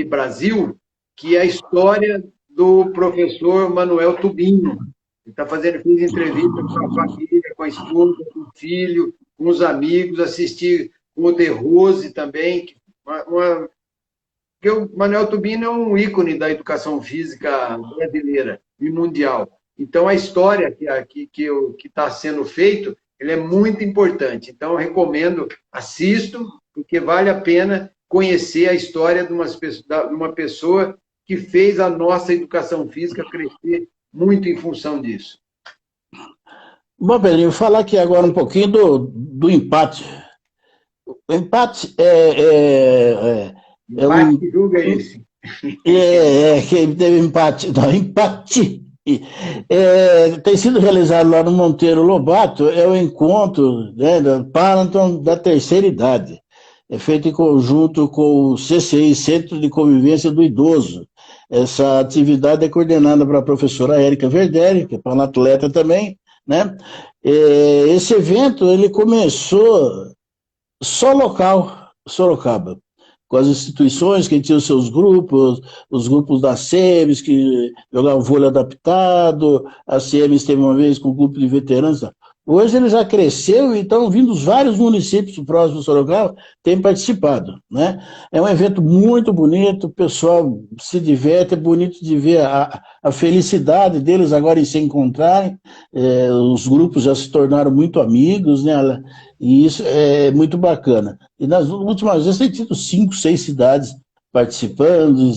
Brasil, que é a história do professor Manuel Tubino. Ele fez entrevista com a família, com a esposa, com o filho, com os amigos, assistir com o De Rose também, porque o Manuel Tubino é um ícone da educação física brasileira e mundial. Então, a história que está sendo feito, ele é muito importante. Então, eu recomendo, assistam, porque vale a pena conhecer a história de uma pessoa que fez a nossa educação física crescer muito em função disso. Bom, Pedrinho, vou falar aqui agora um pouquinho do empate. O empate que julga esse. Quem teve empate. Não, empate. Tem sido realizado lá no Monteiro Lobato, é o encontro do Panathon da terceira idade. É feito em conjunto com o CCI, Centro de Convivência do Idoso. Essa atividade é coordenada pela professora Érica Verderi, que é panatleta também, né? Esse evento, ele começou só local, Sorocaba, com as instituições que tinham seus grupos, os grupos da SEMES, que jogavam vôlei adaptado, a SEMES teve uma vez com o grupo de veteranos. Hoje ele já cresceu e estão vindo vários municípios próximos do Sorocaba, têm participado, né? É um evento muito bonito, o pessoal se diverte, é bonito de ver a felicidade deles agora em se encontrarem, os grupos já se tornaram muito amigos, né? E isso é muito bacana. E nas últimas vezes tem tido 5, 6 cidades participando.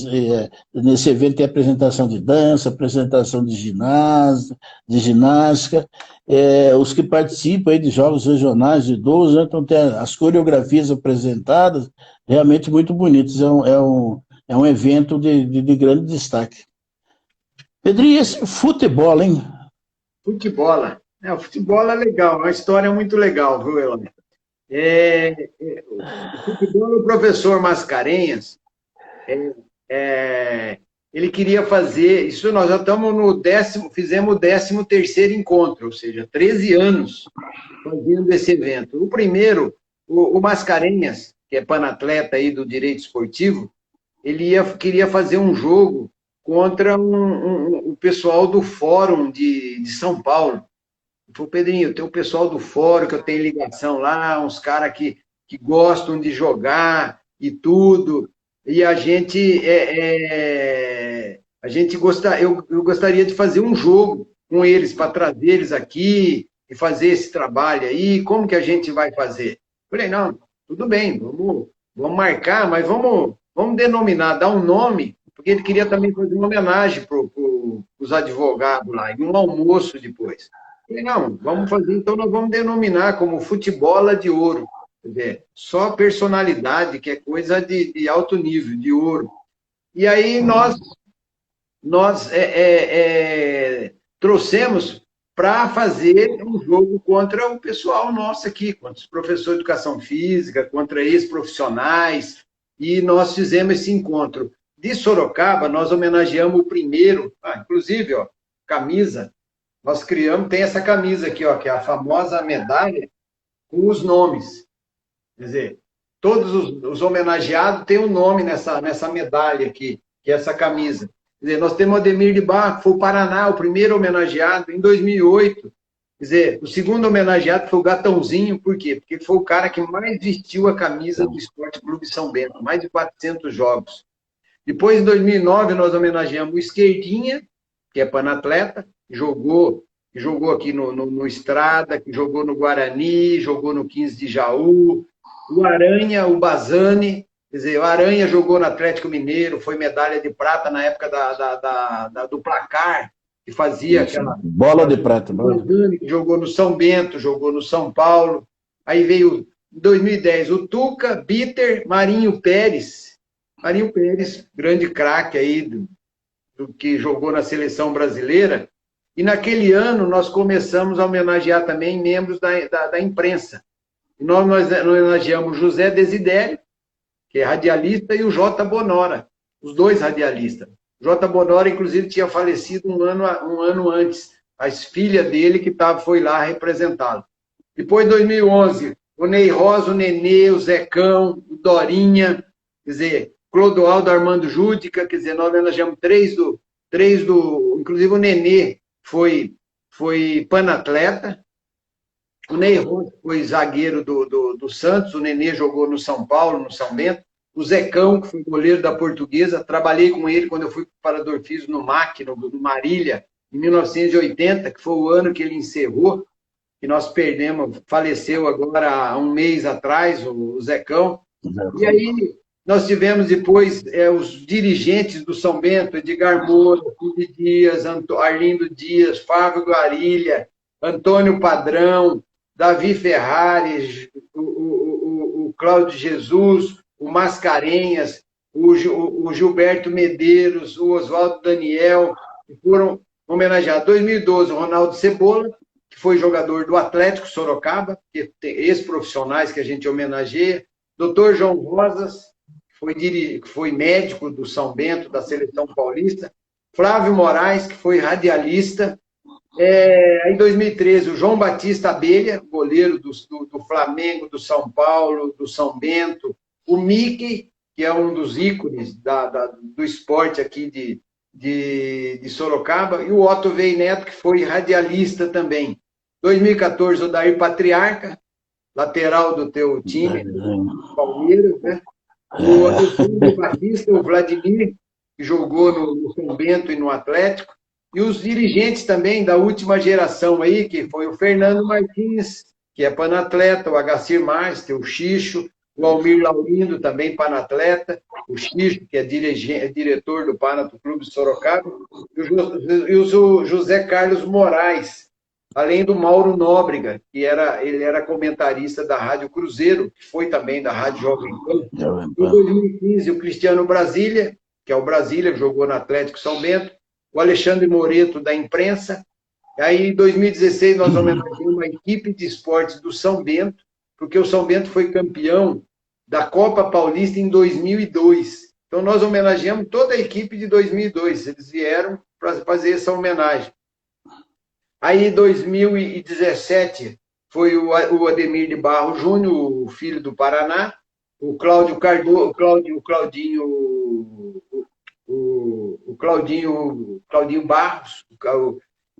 Nesse evento tem apresentação de dança, apresentação de ginástica. Os que participam aí de jogos regionais de idosos, né, então tem as coreografias apresentadas, realmente muito bonitas. É um evento de grande destaque. Pedrinho, esse futebol, hein? Futebol. O futebol é legal, é uma história muito legal, viu, Elan? O futebol, o professor Mascarenhas, é, ele queria fazer, isso nós já estamos no fizemos o 13º encontro, ou seja, 13 anos fazendo esse evento. O primeiro, o Mascarenhas, que é panatleta aí do direito esportivo, queria fazer um jogo contra o pessoal do Fórum de São Paulo. Ele falou, Pedrinho, tem o pessoal do Fórum que eu tenho ligação lá, uns caras que gostam de jogar e tudo, e eu gostaria de fazer um jogo com eles, para trazer eles aqui e fazer esse trabalho aí, como que a gente vai fazer? Falei, não, tudo bem, vamos marcar, mas vamos denominar, dar um nome, porque ele queria também fazer uma homenagem para os advogados lá, e um almoço depois. Falei, não, vamos fazer, então nós vamos denominar como Futebola de Ouro. Quer dizer, só personalidade, que é coisa de alto nível, de ouro. E aí nós trouxemos para fazer um jogo contra o pessoal nosso aqui, contra os professores de educação física, contra ex-profissionais, e nós fizemos esse encontro. De Sorocaba, nós homenageamos o primeiro, inclusive, ó, camisa, nós criamos, tem essa camisa aqui, ó, que é a famosa medalha com os nomes. Quer dizer, todos os homenageados têm um nome nessa medalha aqui, que é essa camisa. Quer dizer, nós temos o Ademir de Barro, que foi o Paraná, o primeiro homenageado, em 2008. Quer dizer, o segundo homenageado foi o Gatãozinho, por quê? Porque foi o cara que mais vestiu a camisa do Esporte Clube São Bento, mais de 400 jogos. Depois, em 2009, nós homenageamos o Esquerdinha, que é panatleta, jogou aqui no Estrada, que jogou no Guarani, jogou no 15 de Jaú, o Aranha, o Bazani, quer dizer, o Aranha jogou no Atlético Mineiro, foi medalha de prata na época do placar, que fazia aquela... Bola de prata. Bazani, que jogou no São Bento, jogou no São Paulo. Aí veio, em 2010, o Tuca, Bitter, Marinho Pérez, grande craque aí, do que jogou na seleção brasileira. E naquele ano nós começamos a homenagear também membros da imprensa. E nós homenageamos José Desidério, que é radialista, e o J. Bonora, os dois radialistas. O J. Bonora, inclusive, tinha falecido um ano antes. A filha dele que foi lá representá-lo. Depois, em 2011, o Ney Rosa, o Nenê, o Zecão, o Dorinha, quer dizer, Clodoaldo Armando Júdica, quer dizer, nós homenageamos três do... Inclusive, o Nenê foi panatleta, o Ney Rosa foi zagueiro do Santos, o Nenê jogou no São Paulo, no São Bento, o Zecão, que foi goleiro da Portuguesa, trabalhei com ele quando eu fui preparador físico no MAC, no Marília, em 1980, que foi o ano que ele encerrou, que nós perdemos, faleceu agora há um mês atrás, o Zecão. E aí nós tivemos depois os dirigentes do São Bento, Edgar Moura, Felipe Dias, Arlindo Dias, Fábio Guarilha, Antônio Padrão, Davi Ferrares, o Cláudio Jesus, o Mascarenhas, o Gilberto Medeiros, o Oswaldo Daniel, que foram homenageados. 2012, o Ronaldo Cebola, que foi jogador do Atlético Sorocaba, que tem ex-profissionais que a gente homenageia. Dr. João Rosas, que foi médico do São Bento, da Seleção Paulista. Flávio Moraes, que foi radialista. Em 2013, o João Batista Abelha, goleiro do Flamengo, do São Paulo, do São Bento. O Mickey, que é um dos ícones do esporte aqui de Sorocaba. E o Otto Vei Neto, que foi radialista também. 2014, o Dair Patriarca, lateral do teu time, Palmeiras, né? O Alexandre Batista, o Vladimir, que jogou no São Bento e no Atlético. E os dirigentes também da última geração aí, que foi o Fernando Martins, que é panatleta, o Agacir Master, o Xixo, o Almir Laurindo, também panatleta, o Xixo, que é diretor do Panato Clube Sorocaba, e o José Carlos Moraes, além do Mauro Nóbrega, que ele era comentarista da Rádio Cruzeiro, que foi também da Rádio Jovem Pan. Em 2015, o Cristiano Brasília, que é o Brasília, que jogou no Atlético São Bento, o Alexandre Moreto, da imprensa, Aí, em 2016, nós homenageamos uma equipe de esportes do São Bento, porque o São Bento foi campeão da Copa Paulista em 2002. Então, nós homenageamos toda a equipe de 2002. Eles vieram para fazer essa homenagem. Aí, em 2017, foi o Ademir de Barro Júnior, o filho do Paraná, o Cláudio Cardoso, Claudinho Barros,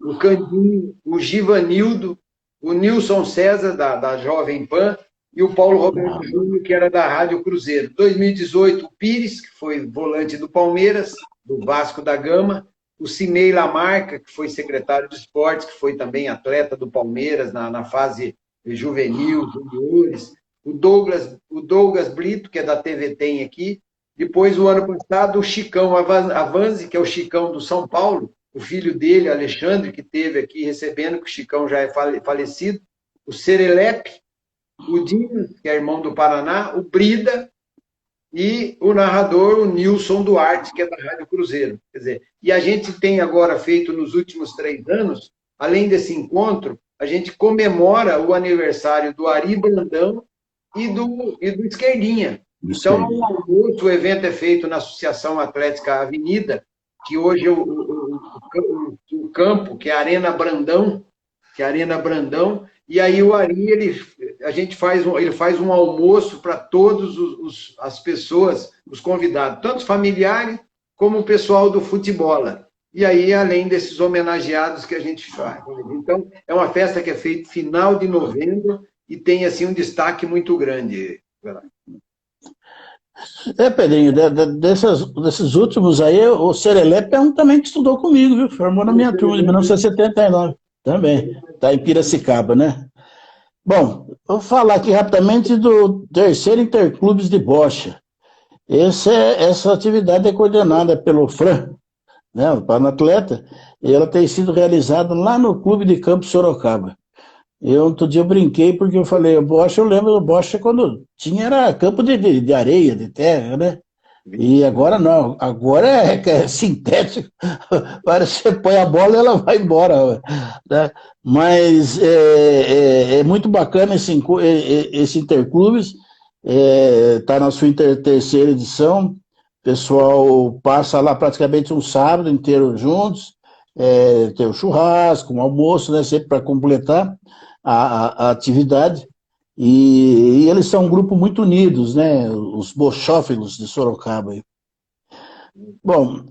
o Candinho, o Givanildo, o Nilson César, da Jovem Pan, e o Paulo Roberto Júnior, que era da Rádio Cruzeiro. 2018, o Pires, que foi volante do Palmeiras, do Vasco da Gama, o Cinei Lamarca, que foi secretário de esportes, que foi também atleta do Palmeiras na fase juvenil, juniores, o Douglas Brito, que é da TV Tem aqui. Depois, o ano passado, o Chicão Avanzi, que é o Chicão do São Paulo, o filho dele, Alexandre, que esteve aqui recebendo, que o Chicão já é falecido, o Serelepe, o Dimas, que é irmão do Paraná, o Brida, e o narrador, o Nilson Duarte, que é da Rádio Cruzeiro. Quer dizer, e a gente tem agora feito nos últimos 3 anos, além desse encontro, a gente comemora o aniversário do Ari Brandão e do Esquerdinha. Então, o evento é feito na Associação Atlética Avenida, que hoje é o campo, que é a Arena Brandão, e aí o Ari, ele faz um almoço para todas as pessoas, os convidados, tanto familiares como o pessoal do futebol. E aí, além desses homenageados que a gente faz. Então, é uma festa que é feita final de novembro e tem, assim, um destaque muito grande. Pedrinho, desses últimos aí, o Serelepe é um também que estudou comigo, viu? Formou na minha turma de 1979 também. Está em Piracicaba, né? Bom, vou falar aqui rapidamente do terceiro Interclubes de Bocha. Essa atividade é coordenada pelo Fran, né, o Panatleta, e ela tem sido realizada lá no Clube de Campo Sorocaba. Outro dia eu brinquei porque eu falei, Bocha, eu lembro do Bocha quando era campo de areia, de terra, né? E agora não, agora é sintético, parece que você põe a bola e ela vai embora, né? Mas é muito bacana esse Interclubes, está na sua terceira edição, o pessoal passa lá praticamente um sábado inteiro juntos, tem o churrasco, um almoço, né, sempre para completar a atividade. E eles são um grupo muito unidos, né? Os bochófilos de Sorocaba. Bom,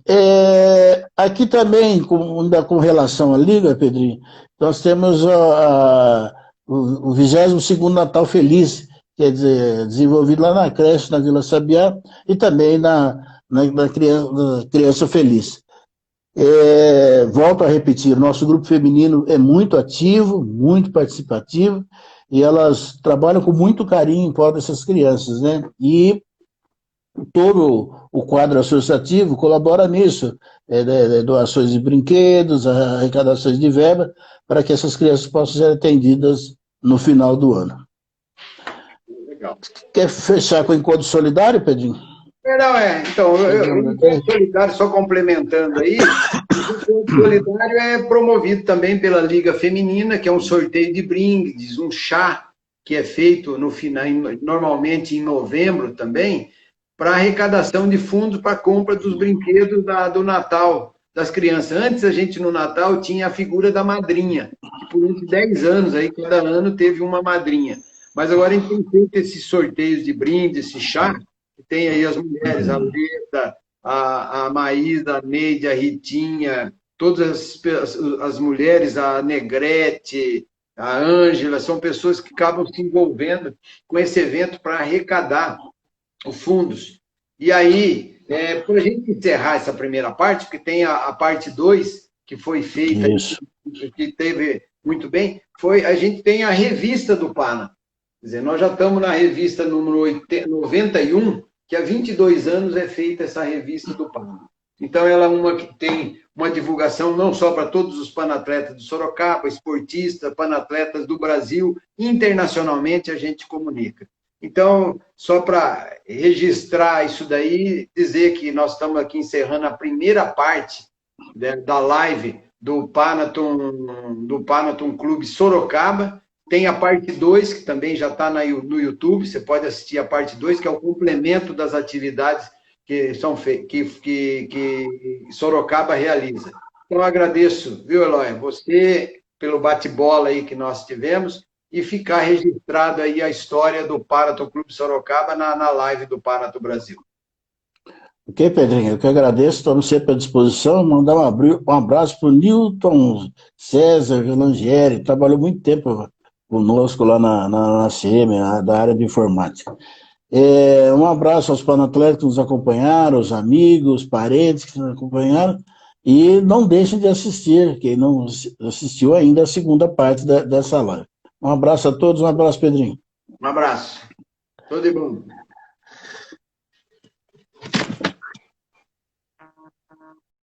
aqui também, com relação à Liga, Pedrinho, nós temos o 22º Natal Feliz, quer dizer, desenvolvido lá na creche, na Vila Sabiá, e também na Criança Feliz. Volto a repetir, nosso grupo feminino é muito ativo, muito participativo, e elas trabalham com muito carinho em prol dessas crianças, né? E todo o quadro associativo colabora nisso, doações de brinquedos, arrecadações de verba, para que essas crianças possam ser atendidas no final do ano. Legal. Quer fechar com o encontro solidário, Pedrinho? Então, o encontro solidário, só complementando aí, o encontro solidário é promovido também pela Liga Feminina, que é um sorteio de brindes, um chá que é feito no final, normalmente em novembro também, para arrecadação de fundos para a compra dos brinquedos do Natal das crianças. Antes, a gente no Natal tinha a figura da madrinha, que por uns 10 anos, aí, cada ano teve uma madrinha. Mas agora a gente tem feito esses sorteios de brindes, esse chá, tem aí as mulheres, a Leda, a Maísa, a Neide, a Ritinha, todas as mulheres, a Negrete, a Ângela, são pessoas que acabam se envolvendo com esse evento para arrecadar os fundos. E aí, para a gente encerrar essa primeira parte, porque tem a parte 2, que foi feita, que teve muito bem, a gente tem a revista do PANA. Quer dizer, nós já estamos na revista número 91, que há 22 anos é feita essa revista do PANA. Então, ela é uma que tem uma divulgação não só para todos os panatletas de Sorocaba, esportistas, panatletas do Brasil, internacionalmente a gente comunica. Então, só para registrar isso daí, dizer que nós estamos aqui encerrando a primeira parte da live do Panathon Clube Sorocaba. Tem a parte 2, que também já está no YouTube, você pode assistir a parte 2, que é o complemento das atividades que Sorocaba realiza. Então, eu agradeço, viu, Eloy, você pelo bate-bola aí que nós tivemos e ficar registrado aí a história do Panathon Clube Sorocaba na live do Panathon Brasil. Ok, Pedrinho, eu que agradeço, estamos sempre à disposição. Mandar um abraço para o Newton César Vilangieri, trabalhou muito tempo conosco lá na CM, da área de informática. Um abraço aos panatletas que nos acompanharam, os amigos, parentes que nos acompanharam, e não deixem de assistir, quem não assistiu ainda a segunda parte dessa live. Um abraço a todos, um abraço, Pedrinho. Um abraço. Tudo de bom.